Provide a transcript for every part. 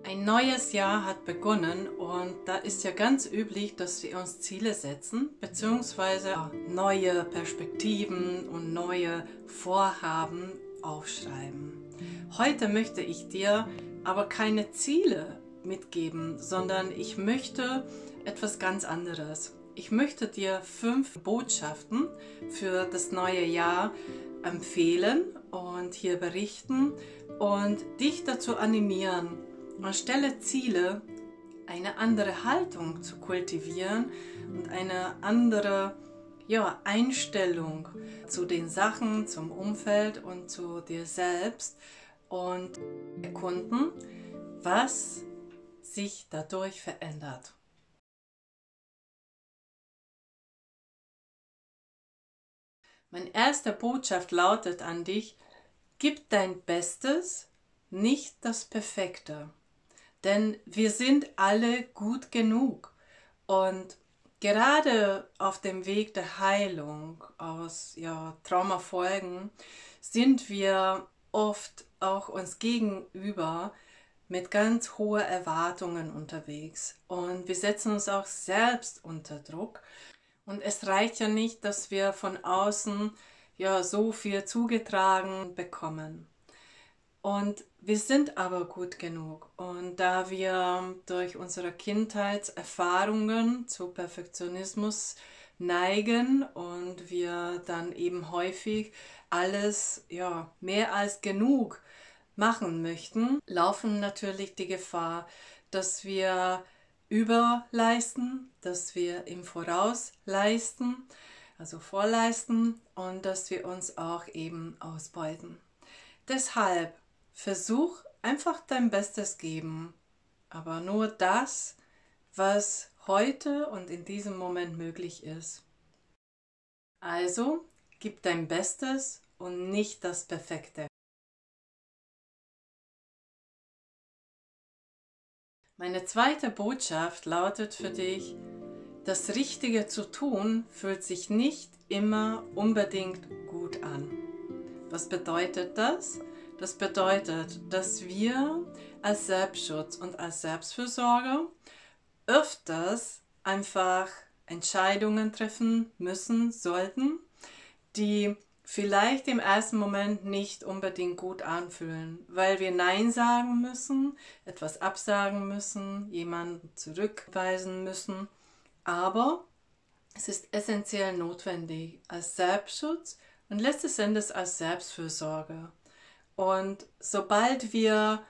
Ein neues Jahr hat begonnen und da ist ja ganz üblich, dass wir uns Ziele setzen, beziehungsweise neue Perspektiven und neue Vorhaben aufschreiben. Heute möchte ich dir aber keine Ziele mitgeben, sondern ich möchte etwas ganz anderes. Ich möchte dir 5 Botschaften für das neue Jahr empfehlen und hier berichten und dich dazu animieren, anstelle Ziele eine andere Haltung zu kultivieren und eine andere Einstellung zu den Sachen, zum Umfeld und zu dir selbst und erkunden, was sich dadurch verändert. Meine erste Botschaft lautet an dich: Gib dein Bestes, nicht das Perfekte. Denn wir sind alle gut genug. Und gerade auf dem Weg der Heilung aus Traumafolgen sind wir oft auch uns gegenüber mit ganz hohen Erwartungen unterwegs. Und wir setzen uns auch selbst unter Druck. Und es reicht ja nicht, dass wir von außen so viel zugetragen bekommen. Und wir sind aber gut genug. Und da wir durch unsere Kindheitserfahrungen zu Perfektionismus neigen und wir dann eben häufig alles mehr als genug machen möchten, laufen natürlich die Gefahr, dass wir überleisten, dass wir im Voraus leisten, also vorleisten, und dass wir uns auch eben ausbeuten. Deshalb versuch einfach dein Bestes geben, aber nur das, was heute und in diesem Moment möglich ist. Also gib dein Bestes und nicht das Perfekte. Meine zweite Botschaft lautet für dich: Das Richtige zu tun fühlt sich nicht immer unbedingt gut an. Was bedeutet das? Das bedeutet, dass wir als Selbstschutz und als Selbstfürsorge öfters einfach Entscheidungen treffen müssen, sollten, die vielleicht im ersten Moment nicht unbedingt gut anfühlen, weil wir Nein sagen müssen, etwas absagen müssen, jemanden zurückweisen müssen. Aber es ist essentiell notwendig als Selbstschutz und letztes Endes als Selbstfürsorge. Und sobald wir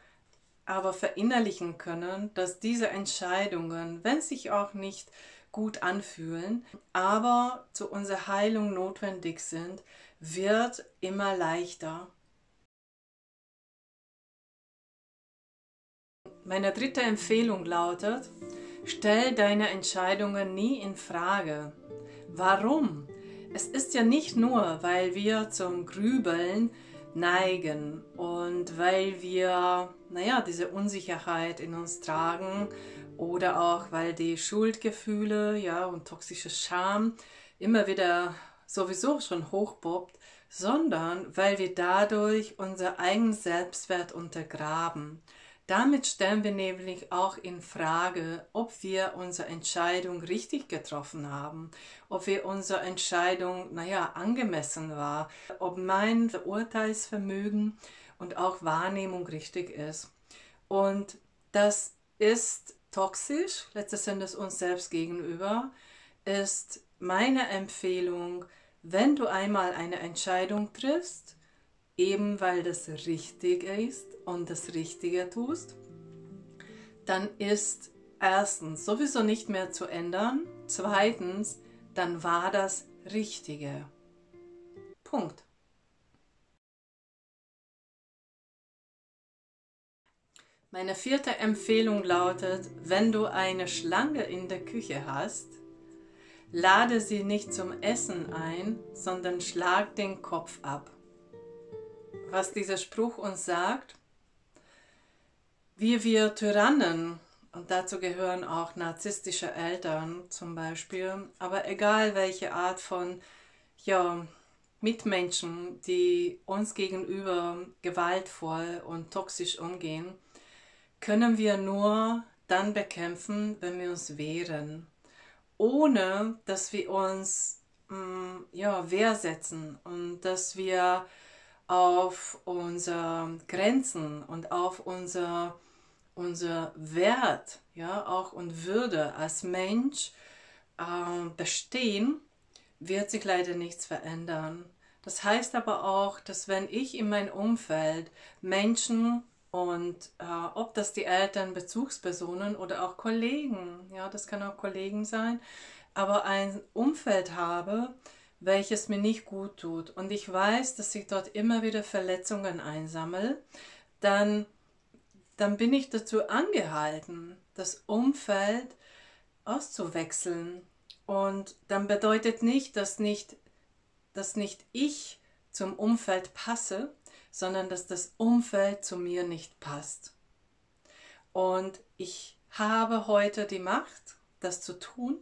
aber verinnerlichen können, dass diese Entscheidungen, wenn sich auch nicht gut anfühlen, aber zu unserer Heilung notwendig sind, wird immer leichter. Meine dritte Empfehlung lautet: Stell deine Entscheidungen nie in Frage. Warum? Es ist ja nicht nur, weil wir zum Grübeln neigen und weil wir, diese Unsicherheit in uns tragen oder auch, weil die Schuldgefühle, und toxische Scham immer wieder sowieso schon hochpoppt, sondern weil wir dadurch unser eigenen Selbstwert untergraben. Damit stellen wir nämlich auch in Frage, ob wir unsere Entscheidung richtig getroffen haben, ob wir unsere Entscheidung, angemessen war, ob mein Urteilsvermögen und auch Wahrnehmung richtig ist. Und das ist toxisch, letztes Endes uns selbst gegenüber, ist meine Empfehlung: Wenn du einmal eine Entscheidung triffst, eben weil das richtig ist und das Richtige tust, dann ist erstens sowieso nicht mehr zu ändern, zweitens, dann war das Richtige. Punkt. Meine vierte Empfehlung lautet: Wenn du eine Schlange in der Küche hast, lade sie nicht zum Essen ein, sondern schlag den Kopf ab. Was dieser Spruch uns sagt: Wie wir Tyrannen, und dazu gehören auch narzisstische Eltern zum Beispiel, aber egal welche Art von Mitmenschen, die uns gegenüber gewaltvoll und toxisch umgehen, können wir nur dann bekämpfen, wenn wir uns wehren, ohne dass wir uns Wehr setzen und dass wir auf unsere Grenzen und auf unser Wert, ja, auch und Würde als Mensch bestehen, wird sich leider nichts verändern. Das heißt aber auch, dass wenn ich in meinem Umfeld Menschen und ob das die Eltern, Bezugspersonen oder auch Kollegen, ja, das kann auch Kollegen sein, aber ein Umfeld habe, welches mir nicht gut tut und ich weiß, dass ich dort immer wieder Verletzungen einsammle, dann bin ich dazu angehalten, das Umfeld auszuwechseln. Und dann bedeutet nicht, dass nicht ich zum Umfeld passe, sondern dass das Umfeld zu mir nicht passt. Und ich habe heute die Macht, das zu tun.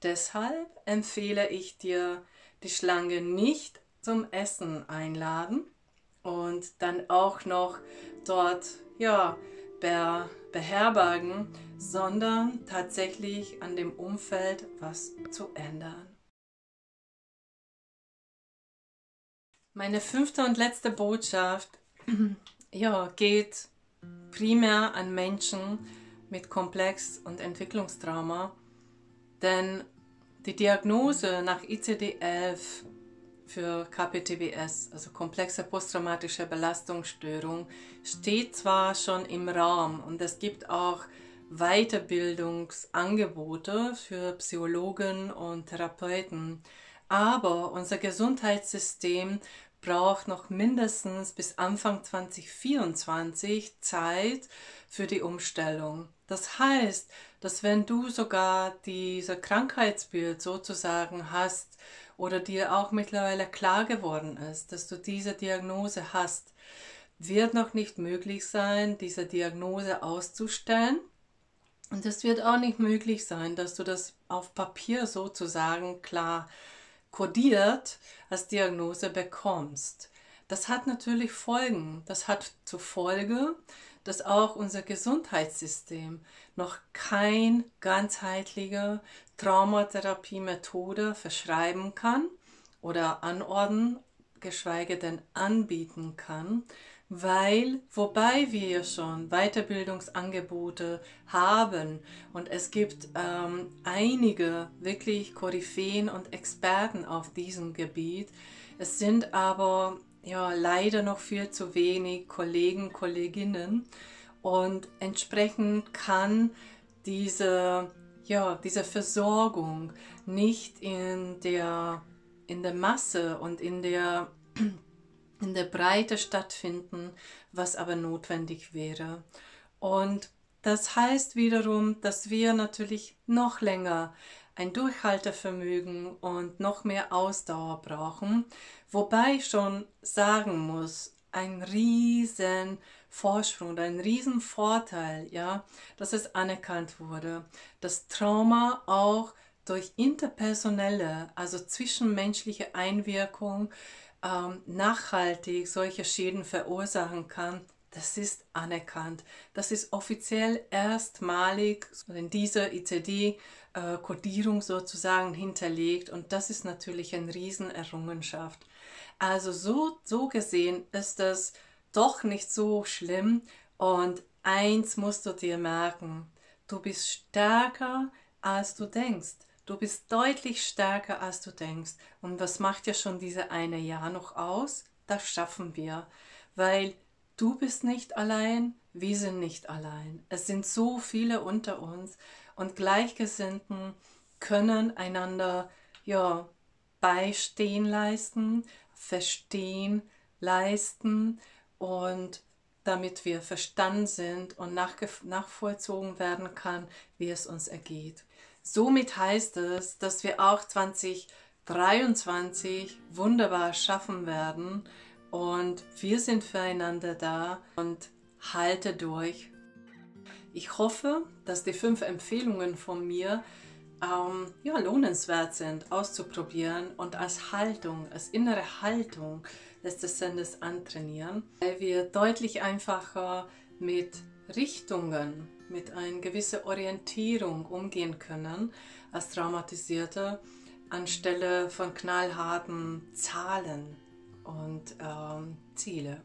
Deshalb empfehle ich dir, die Schlange nicht zum Essen einladen und dann auch noch dort beherbergen, sondern tatsächlich an dem Umfeld was zu ändern. Meine 5. und letzte Botschaft geht primär an Menschen mit Komplex- und Entwicklungstrauma, denn die Diagnose nach ICD-11 für KPTBS, also komplexe posttraumatische Belastungsstörung, steht zwar schon im Raum und es gibt auch Weiterbildungsangebote für Psychologen und Therapeuten, aber unser Gesundheitssystem braucht noch mindestens bis Anfang 2024 Zeit für die Umstellung. Das heißt, dass wenn du sogar dieses Krankheitsbild sozusagen hast oder dir auch mittlerweile klar geworden ist, dass du diese Diagnose hast, wird noch nicht möglich sein, diese Diagnose auszustellen. Und es wird auch nicht möglich sein, dass du das auf Papier sozusagen klar kodiert als Diagnose bekommst. Das hat natürlich Folgen. Das hat zur Folge, dass auch unser Gesundheitssystem noch keine ganzheitliche Traumatherapie-Methode verschreiben kann oder anordnen, geschweige denn anbieten kann, weil, wobei wir ja schon Weiterbildungsangebote haben und es gibt einige wirklich Koryphäen und Experten auf diesem Gebiet, es sind aber leider noch viel zu wenig Kollegen, Kolleginnen und entsprechend kann diese Versorgung nicht in der Masse und in der Breite stattfinden, was aber notwendig wäre. Und das heißt wiederum, dass wir natürlich noch länger ein Durchhaltevermögen und noch mehr Ausdauer brauchen, wobei ich schon sagen muss, ein riesen Vorsprung oder ein riesen Vorteil, ja, dass es anerkannt wurde, dass Trauma auch durch interpersonelle, also zwischenmenschliche Einwirkung nachhaltig solche Schäden verursachen kann, das ist anerkannt. Das ist offiziell erstmalig in dieser ICD-Kodierung sozusagen hinterlegt und das ist natürlich eine Riesenerrungenschaft. Also so gesehen ist das doch nicht so schlimm und eins musst du dir merken, du bist stärker als du denkst. Du bist deutlich stärker, als du denkst. Und was macht ja schon diese eine Jahr noch aus? Das schaffen wir. Weil du bist nicht allein, wir sind nicht allein. Es sind so viele unter uns und Gleichgesinnten können einander beistehen leisten, verstehen leisten und damit wir verstanden sind und nachvollzogen werden kann, wie es uns ergeht. Somit heißt es, dass wir auch 2023 wunderbar schaffen werden und wir sind füreinander da und halte durch. Ich hoffe, dass die 5 Empfehlungen von mir lohnenswert sind, auszuprobieren und als Haltung, als innere Haltung letztes Endes antrainieren, weil wir deutlich einfacher mit Richtungen, mit einer gewissen Orientierung umgehen können als Traumatisierte, anstelle von knallharten Zahlen und Ziele.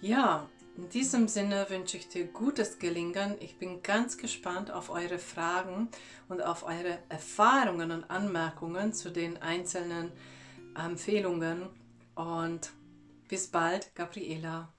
Ja, in diesem Sinne wünsche ich dir gutes Gelingen. Ich bin ganz gespannt auf eure Fragen und auf eure Erfahrungen und Anmerkungen zu den einzelnen Empfehlungen. Und bis bald, Gabriela.